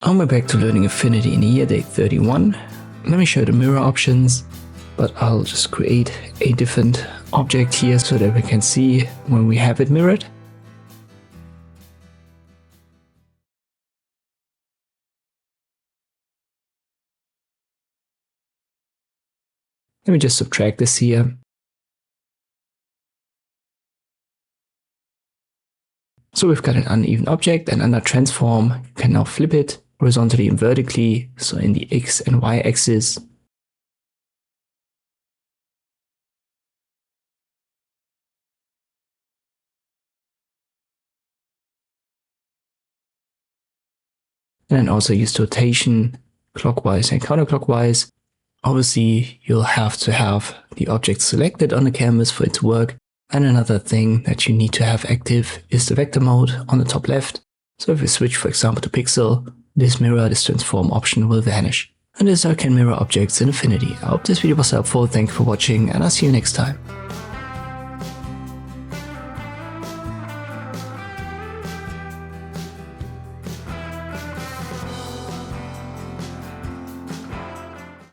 And we're back to learning Affinity in year day 31. Let me show the mirror options, but I'll just create a different object here so that we can see when we have it mirrored. Let me just subtract this here. So we've got an uneven object, and under transform, you can now flip it horizontally and vertically, so in the X and Y axis. And then also use rotation clockwise and counterclockwise. Obviously, you'll have to have the object selected on the canvas for it to work. And another thing that you need to have active is the vector mode on the top left. So if we switch, for example, to pixel, this mirror, this transform option will vanish. And this is how I can mirror objects in Affinity. I hope this video was helpful, thank you for watching, and I'll see you next time.